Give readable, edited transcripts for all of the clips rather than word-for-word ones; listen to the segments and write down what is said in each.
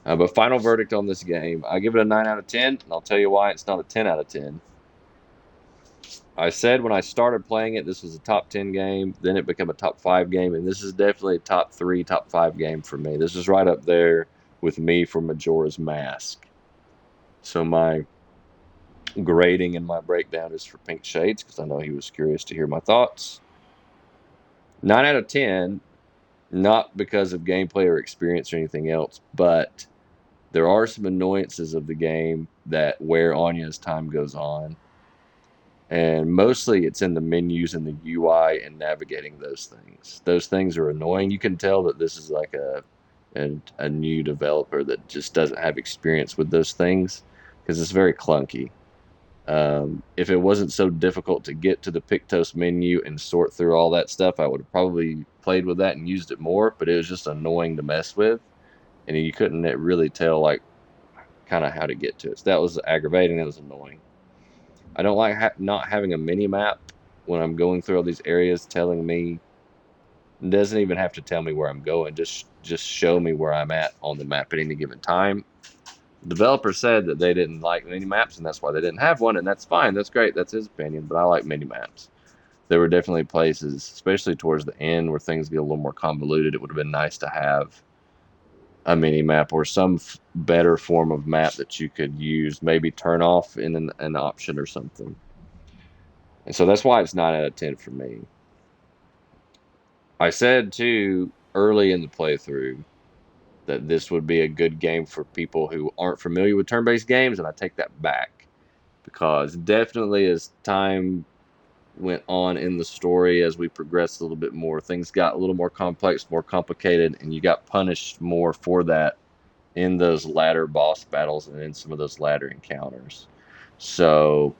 But final verdict on this game, I give it a 9 out of 10, and I'll tell you why it's not a 10 out of 10. I said when I started playing it, this was a top 10 game. Then it became a top 5 game, and this is definitely a top 3, top 5 game for me. This is right up there with me for Majora's Mask. So my grading and my breakdown is for Pink Shades because I know he was curious to hear my thoughts. 9 out of 10, not because of gameplay or experience or anything else, but there are some annoyances of the game that wear on you as time goes on. And mostly it's in the menus and the UI and navigating those things. Those things are annoying. You can tell that this is like a new developer that just doesn't have experience with those things because it's very clunky. If it wasn't so difficult to get to the Pictos menu and sort through all that stuff, I would have probably played with that and used it more. But it was just annoying to mess with, and you couldn't really tell like kind of how to get to it. So that was aggravating. It was annoying. I don't like not having a mini map when I'm going through all these areas, telling me it doesn't even have to tell me where I'm going. Just show me where I'm at on the map at any given time. The developer said that they didn't like mini maps, and that's why they didn't have one, and that's fine. That's great. That's his opinion. But I like mini maps. There were definitely places, especially towards the end, where things get a little more convoluted. It would have been nice to have a mini map or some better form of map that you could use, maybe turn off in an option or something. And so that's why it's 9 out of 10 for me. I said too early in the playthrough that this would be a good game for people who aren't familiar with turn based games, and I take that back because definitely as time went on in the story, as we progressed a little bit more, things got a little more complex, more complicated, and you got punished more for that in those ladder boss battles and in some of those ladder encounters. So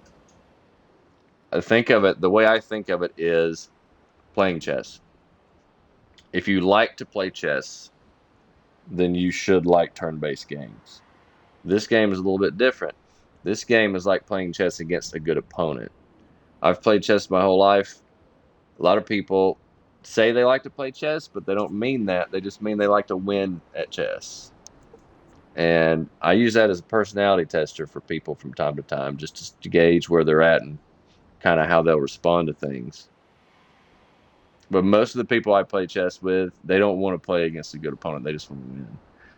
I think of it the way I think of it is playing chess. If you like to play chess, then you should like turn based games. This game is a little bit different. This game is like playing chess against a good opponent. I've played chess my whole life. A lot of people say they like to play chess, but they don't mean that. They just mean they like to win at chess. And I use that as a personality tester for people from time to time, just to gauge where they're at and kind of how they'll respond to things. But most of the people I play chess with, they don't want to play against a good opponent. They just want to win.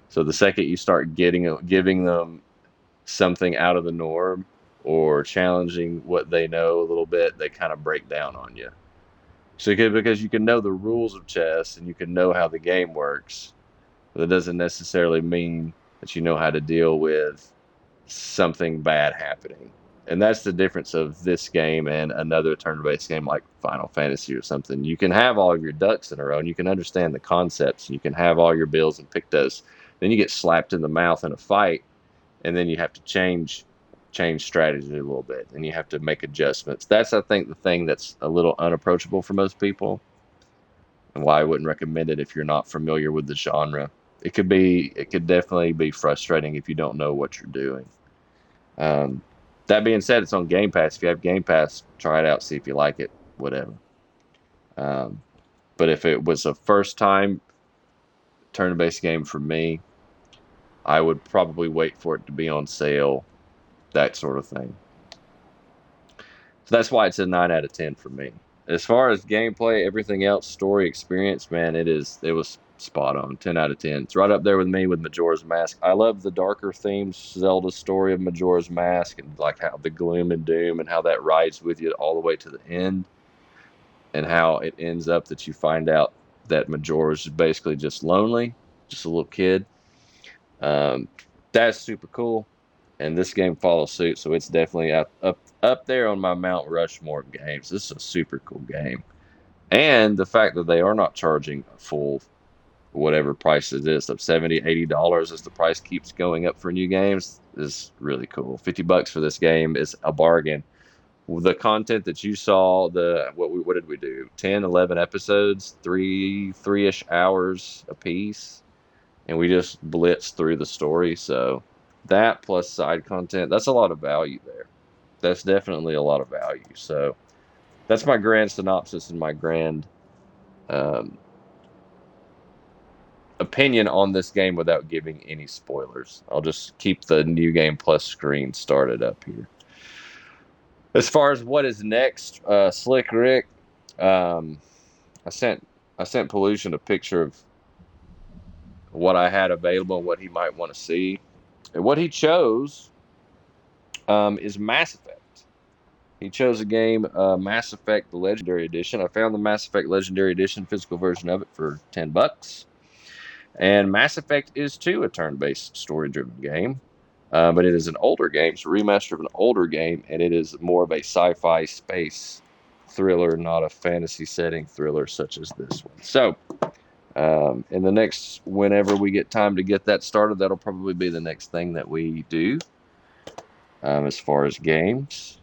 So the second you start giving them something out of the norm or challenging what they know a little bit, they kind of break down on you. So because you can know the rules of chess and you can know how the game works, but that doesn't necessarily mean that you know how to deal with something bad happening. And that's the difference of this game and another turn-based game like Final Fantasy or something. You can have all of your ducks in a row, and you can understand the concepts, and you can have all your bills and pictos. Then you get slapped in the mouth in a fight, and then you have to change strategy a little bit, and you have to make adjustments. That's I think the thing that's a little unapproachable for most people, and why I wouldn't recommend it if you're not familiar with the genre. It could definitely be frustrating if you don't know what you're doing. Um, that being said, it's on Game Pass. If you have Game Pass, try it out, see if you like it, whatever. Um, but if it was a first time turn-based game for me, I would probably wait for it to be on sale, that sort of thing. So that's why it's a 9 out of 10 for me. As far as gameplay, everything else, story experience, man, it was spot on. 10 out of 10. It's right up there with me with Majora's Mask. I love the darker themes Zelda story of Majora's Mask and like how the gloom and doom and how that rides with you all the way to the end and how it ends up that you find out that Majora's basically just lonely, just a little kid. Um, that's super cool, and this game follows suit, so it's definitely up there on my Mount Rushmore of games. This is a super cool game, and the fact that they are not charging a full whatever price it is of $70, $80 as the price keeps going up for new games is really cool. $50 for this game is a bargain. The content that you saw, what did we do? 10, 11 episodes, three-ish hours a piece, and we just blitzed through the story. So that plus side content, that's a lot of value there. That's definitely a lot of value. So that's my grand synopsis and my grand um, opinion on this game without giving any spoilers. I'll just keep the New Game Plus screen started up here. As far as what is next, Slick Rick, um, I sent Pollution a picture of what I had available and what he might want to see. And what he chose is Mass Effect. He chose a game, Mass Effect: The Legendary Edition. I found the Mass Effect Legendary Edition physical version of it for $10. And Mass Effect is too a turn-based story-driven game, but it is an older game. It's a remaster of an older game, and it is more of a sci-fi space thriller, not a fantasy setting thriller such as this one. So, in the next, whenever we get time to get that started, that'll probably be the next thing that we do. As far as games,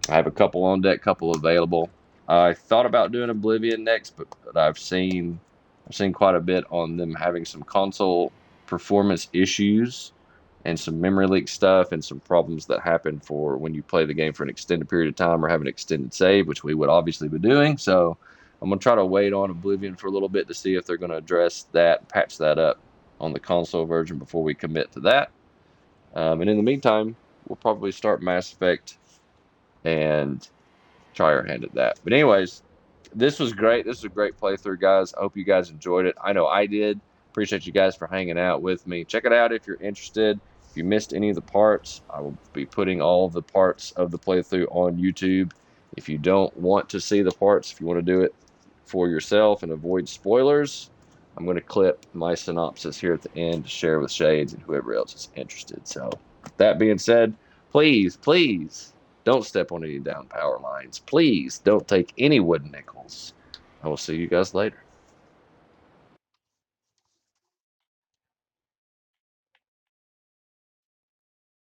I have a couple on deck, couple available. I thought about doing Oblivion next, but I've seen quite a bit on them having some console performance issues and some memory leak stuff and some problems that happen for when you play the game for an extended period of time or have an extended save, which we would obviously be doing. So I'm going to try to wait on Oblivion for a little bit to see if they're going to address that, patch that up on the console version before we commit to that. And in the meantime, we'll probably start Mass Effect and try our hand at that. But anyways, this was great. This was a great playthrough, guys. I hope you guys enjoyed it. I know I did. Appreciate you guys for hanging out with me. Check it out if you're interested. If you missed any of the parts, I will be putting all the parts of the playthrough on YouTube. If you don't want to see the parts, if you want to do it for yourself and avoid spoilers, I'm going to clip my synopsis here at the end to share with Shades and whoever else is interested. So, that being said, please don't step on any down power lines. Please don't take any wooden nickels. I will see you guys later.